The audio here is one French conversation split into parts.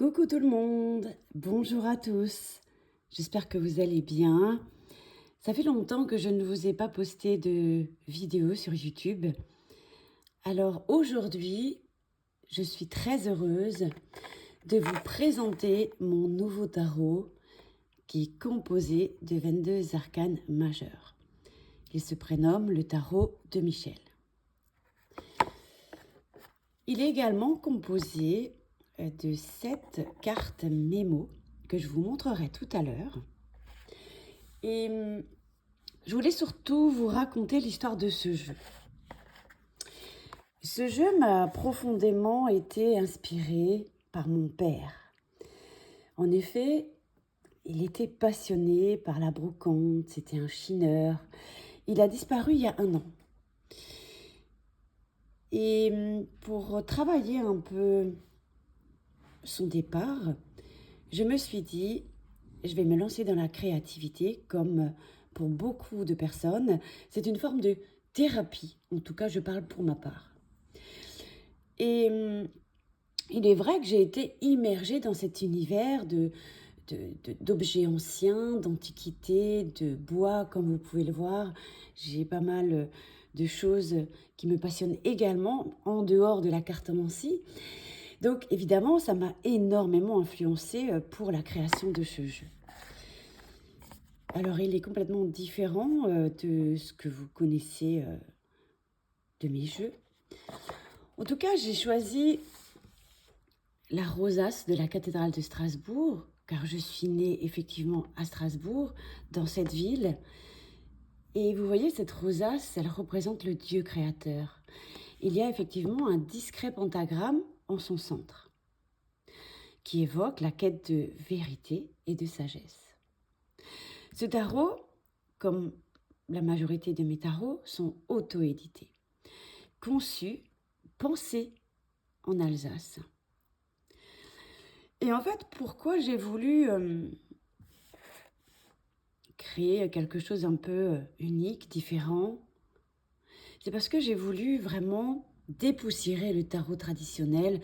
Coucou tout le monde, bonjour à tous, j'espère que vous allez bien. Ça fait longtemps que je ne vous ai pas posté de vidéo sur YouTube. Alors aujourd'hui, je suis très heureuse de vous présenter mon nouveau tarot qui est composé de 22 arcanes majeurs. Il se prénomme le tarot de Michel. Il est également composé de 7 cartes mémo que je vous montrerai tout à l'heure. Et je voulais surtout vous raconter l'histoire de ce jeu. Ce jeu m'a profondément été inspiré par mon père. En effet, il était passionné par la brocante, c'était un chineur. Il a disparu il y a 1 an. Et pour travailler un peu son départ, je me suis dit, je vais me lancer dans la créativité comme pour beaucoup de personnes. C'est une forme de thérapie, en tout cas je parle pour ma part. Et il est vrai que j'ai été immergée dans cet univers d'objets anciens, d'antiquités, de bois, comme vous pouvez le voir. J'ai pas mal de choses qui me passionnent également, en dehors de la cartomancie. Donc évidemment, ça m'a énormément influencée pour la création de ce jeu. Alors il est complètement différent de ce que vous connaissez de mes jeux. En tout cas, j'ai choisi la rosace de la cathédrale de Strasbourg, car je suis née effectivement à Strasbourg, dans cette ville. Et vous voyez, cette rosace, elle représente le Dieu créateur. Il y a effectivement un discret pentagramme en son centre, qui évoque la quête de vérité et de sagesse. Ce tarot, comme la majorité de mes tarots, sont auto-édités, conçus, pensés en Alsace. Et en fait, pourquoi j'ai voulu créer quelque chose un peu unique, différent? C'est parce que j'ai voulu vraiment dépoussiérer le tarot traditionnel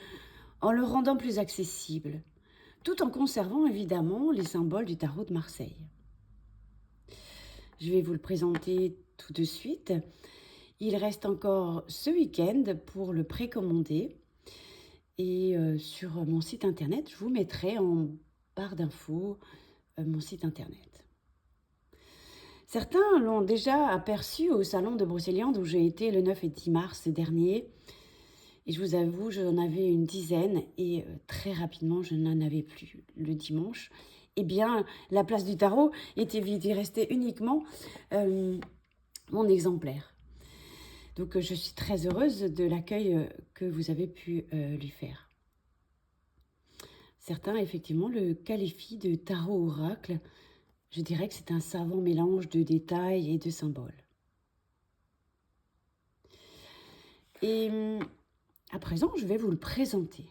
en le rendant plus accessible, tout en conservant évidemment les symboles du tarot de Marseille. Je vais vous le présenter tout de suite. Il reste encore ce week-end pour le précommander. Et sur mon site internet, je vous mettrai en barre d'infos mon site internet. Certains l'ont déjà aperçu au salon de Brocéliande où j'ai été le 9 et 10 mars dernier. Et je vous avoue, j'en avais une dizaine et très rapidement, je n'en avais plus le dimanche. Eh bien, la place du tarot était vide. Il restait uniquement mon exemplaire. Donc, je suis très heureuse de l'accueil que vous avez pu lui faire. Certains, effectivement, le qualifient de tarot-oracle. Je dirais que c'est un savant mélange de détails et de symboles. Et à présent, je vais vous le présenter.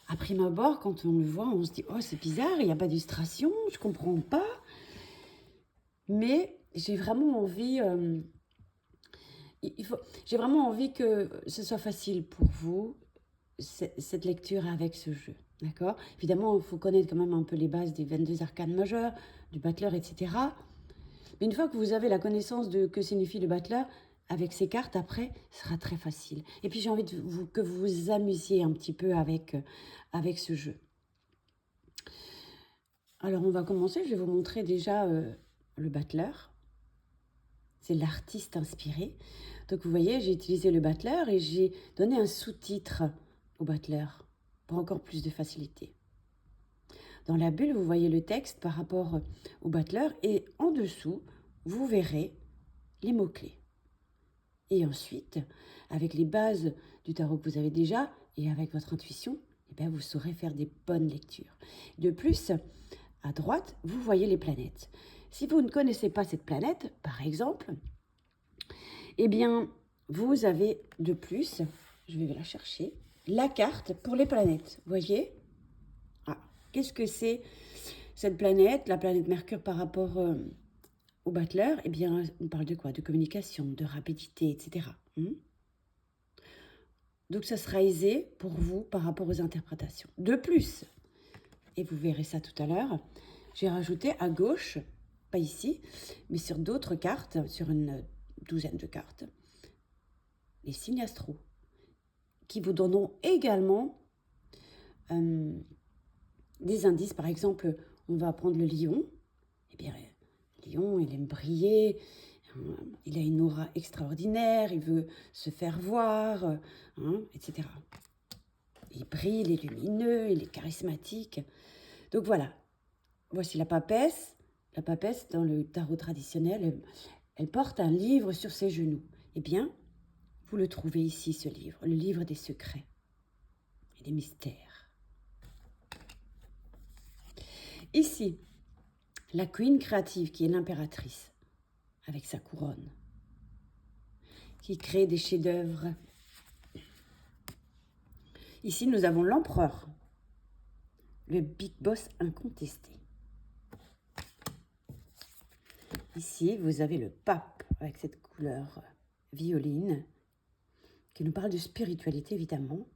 À prime abord, quand on le voit, on se dit « Oh, c'est bizarre, il n'y a pas d'illustration, je ne comprends pas. » Mais j'ai vraiment envie... j'ai vraiment envie que ce soit facile pour vous, cette lecture avec ce jeu. D'accord? Évidemment, il faut connaître quand même un peu les bases des 22 arcanes majeures, du battleur, etc. Mais une fois que vous avez la connaissance de que signifie le battleur, avec ces cartes, après, ce sera très facile. Et puis, j'ai envie que vous vous amusiez un petit peu avec ce jeu. Alors, on va commencer. Je vais vous montrer déjà le battleur. C'est l'artiste inspiré. Donc, vous voyez, j'ai utilisé le battleur et j'ai donné un sous-titre au battleur pour encore plus de facilité. Dans la bulle, vous voyez le texte par rapport au battleur et en dessous, vous verrez les mots-clés. Et ensuite, avec les bases du tarot que vous avez déjà et avec votre intuition, eh bien, vous saurez faire des bonnes lectures. De plus, à droite, vous voyez les planètes. Si vous ne connaissez pas cette planète, par exemple, eh bien, vous avez de plus, je vais la chercher, la carte pour les planètes. Vous voyez? Ah, qu'est-ce que c'est cette planète, la planète Mercure par rapport au battleur? Eh bien, on parle de quoi? De communication, de rapidité, etc. Donc, ça sera aisé pour vous par rapport aux interprétations. De plus, et vous verrez ça tout à l'heure, j'ai rajouté à gauche, pas ici, mais sur d'autres cartes, sur une douzaine de cartes, les signes astro, qui vous donneront également des indices. Par exemple, on va prendre le lion. Eh bien, le lion, il aime briller, il a une aura extraordinaire, il veut se faire voir, etc. Il brille, il est lumineux, il est charismatique. Donc voilà, voici la papesse. La papesse, dans le tarot traditionnel, elle porte un livre sur ses genoux. Eh bien, vous le trouvez ici, ce livre, le livre des secrets et des mystères. Ici, la queen créative, qui est l'impératrice, avec sa couronne, qui crée des chefs-d'œuvre. Ici, nous avons l'empereur, le big boss incontesté. Ici, vous avez le pape, avec cette couleur violine, qui nous parle de spiritualité, évidemment.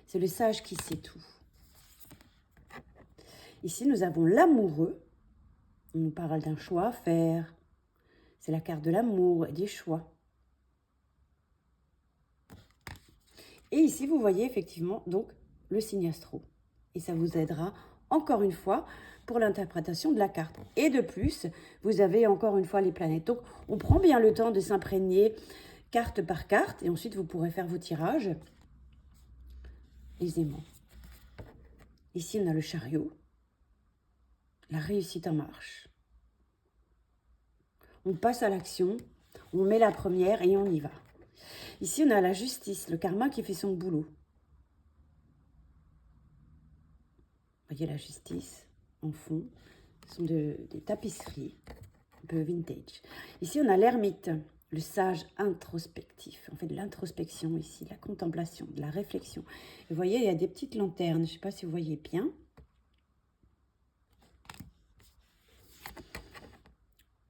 C'est le sage qui sait tout. Ici, nous avons l'amoureux. On nous parle d'un choix à faire. C'est la carte de l'amour et des choix. Et ici, vous voyez effectivement donc le signe astro. Et ça vous aidera encore une fois pour l'interprétation de la carte. Et de plus, vous avez encore une fois les planètes. Donc, on prend bien le temps de s'imprégner carte par carte. Et ensuite, vous pourrez faire vos tirages aisément. Ici, on a le chariot. La réussite en marche. On passe à l'action. On met la première et on y va. Ici, on a la justice, le karma qui fait son boulot. Vous voyez la justice en fond. Ce sont des tapisseries, un peu vintage. Ici, on a l'ermite, le sage introspectif. On fait de l'introspection ici, de la contemplation, de la réflexion. Et vous voyez, il y a des petites lanternes. Je ne sais pas si vous voyez bien.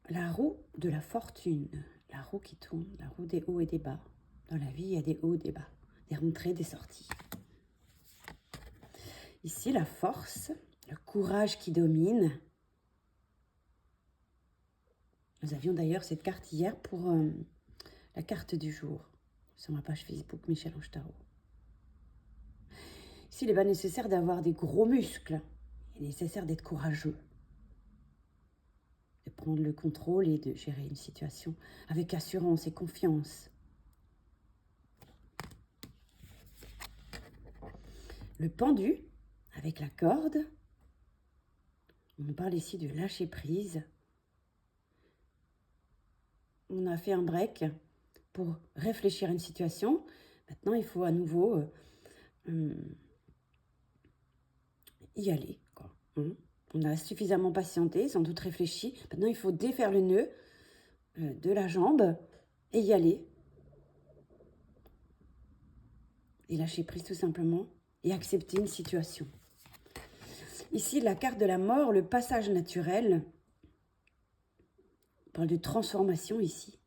La roue de la fortune. La roue qui tourne, la roue des hauts et des bas. Dans la vie, il y a des hauts et des bas, des rentrées, des sorties. Ici, la force, le courage qui domine. Nous avions d'ailleurs cette carte hier pour la carte du jour sur ma page Facebook Michel-Ange Tarot. Ici, il n'est pas nécessaire d'avoir des gros muscles. Il est nécessaire d'être courageux, de prendre le contrôle et de gérer une situation avec assurance et confiance. Le pendu, avec la corde. On nous parle ici de lâcher prise. On a fait un break pour réfléchir à une situation. Maintenant, il faut à nouveau y aller, quoi. On a suffisamment patienté, sans doute réfléchi. Maintenant, il faut défaire le nœud de la jambe et y aller. Et lâcher prise tout simplement et accepter une situation. Ici, la carte de la mort, le passage naturel. On parle de transformation ici,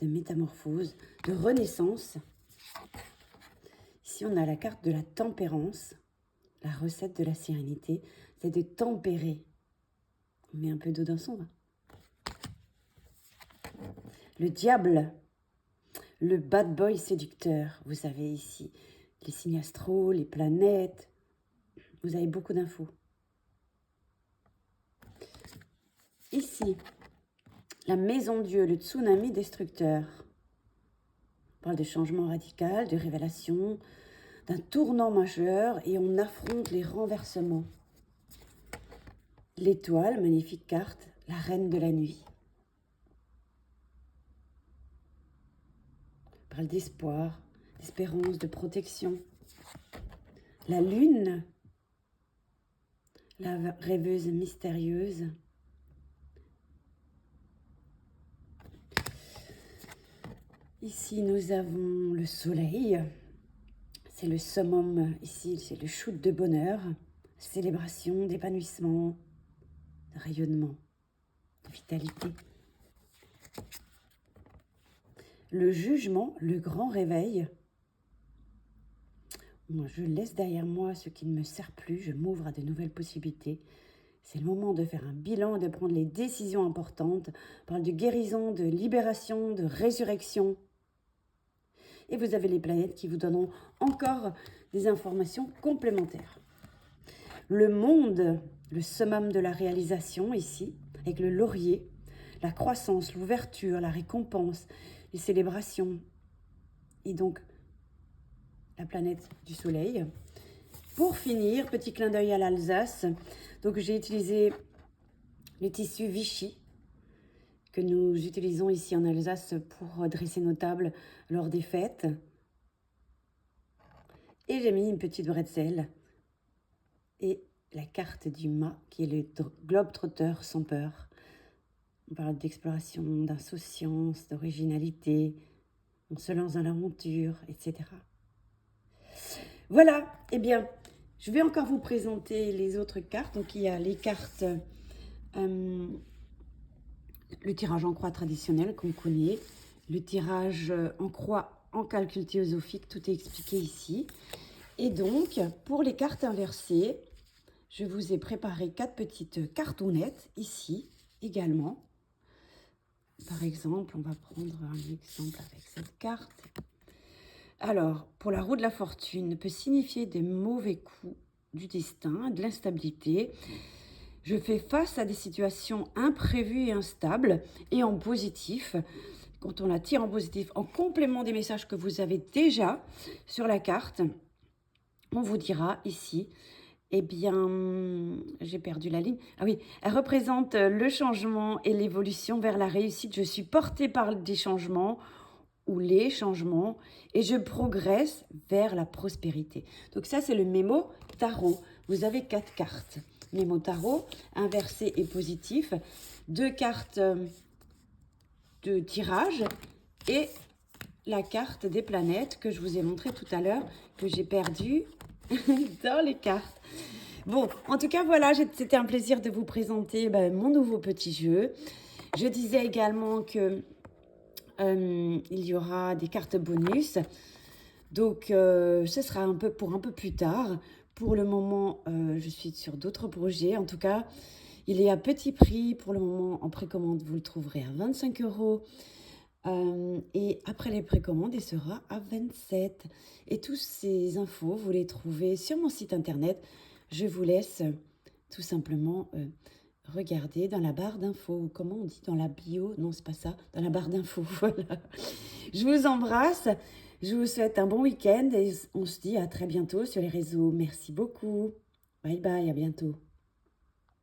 de métamorphose, de renaissance. Ici, on a la carte de la tempérance. La recette de la sérénité, c'est de tempérer. On met un peu d'eau dans son vin. Le diable, le bad boy séducteur. Vous avez ici les signes astro, les planètes. Vous avez beaucoup d'infos. Ici, la maison Dieu, le tsunami destructeur. On parle de changement radical, de révélation, d'un tournant majeur et on affronte les renversements. L'étoile, magnifique carte, la reine de la nuit. On parle d'espoir, d'espérance, de protection. La lune, la rêveuse mystérieuse. Ici, nous avons le soleil. C'est le summum, ici, c'est le shoot de bonheur, célébration, d'épanouissement, de rayonnement, de vitalité. Le jugement, le grand réveil. Moi, je laisse derrière moi ce qui ne me sert plus, je m'ouvre à de nouvelles possibilités. C'est le moment de faire un bilan et de prendre les décisions importantes. On parle de guérison, de libération, de résurrection. Et vous avez les planètes qui vous donneront encore des informations complémentaires. Le monde, le summum de la réalisation ici, avec le laurier, la croissance, l'ouverture, la récompense, les célébrations. Et donc, la planète du soleil. Pour finir, petit clin d'œil à l'Alsace. Donc, j'ai utilisé le tissu Vichy que nous utilisons ici en Alsace pour dresser nos tables lors des fêtes. Et j'ai mis une petite bretzel et la carte du mât qui est le globe-trotter sans peur. On parle d'exploration, d'insouciance, d'originalité, on se lance dans l'aventure, etc. Voilà, eh bien, je vais encore vous présenter les autres cartes. Donc, il y a les cartes, le tirage en croix traditionnel qu'on connaît, le tirage en croix en calcul théosophique, tout est expliqué ici. Et donc, pour les cartes inversées, je vous ai préparé 4 petites cartonnettes ici également. Par exemple, on va prendre un exemple avec cette carte. Alors, pour la roue de la fortune, peut signifier des mauvais coups du destin, de l'instabilité. Je fais face à des situations imprévues et instables et en positif. Quand on la tire en positif, en complément des messages que vous avez déjà sur la carte, on vous dira ici, eh bien, j'ai perdu la ligne. Ah oui, elle représente le changement et l'évolution vers la réussite. Je suis portée par des changements ou les changements et je progresse vers la prospérité. Donc ça, c'est le mémo tarot. Vous avez 4 cartes. Mémo tarot, inversé et positif. 2 cartes de tirage et la carte des planètes que je vous ai montré tout à l'heure, que j'ai perdue dans les cartes. Bon, en tout cas, voilà, c'était un plaisir de vous présenter mon nouveau petit jeu. Je disais également que il y aura des cartes bonus. Donc, ce sera un peu plus tard. Pour le moment, je suis sur d'autres projets. En tout cas, il est à petit prix. Pour le moment, en précommande, vous le trouverez à 25 €. Et après les précommandes, il sera à 27. Et toutes ces infos, vous les trouvez sur mon site internet. Je vous laisse tout simplement regarder dans la barre d'infos. Comment on dit dans la bio? Non, c'est pas ça. Dans la barre d'infos, voilà. Je vous embrasse. Je vous souhaite un bon week-end et on se dit à très bientôt sur les réseaux. Merci beaucoup. Bye bye, à bientôt.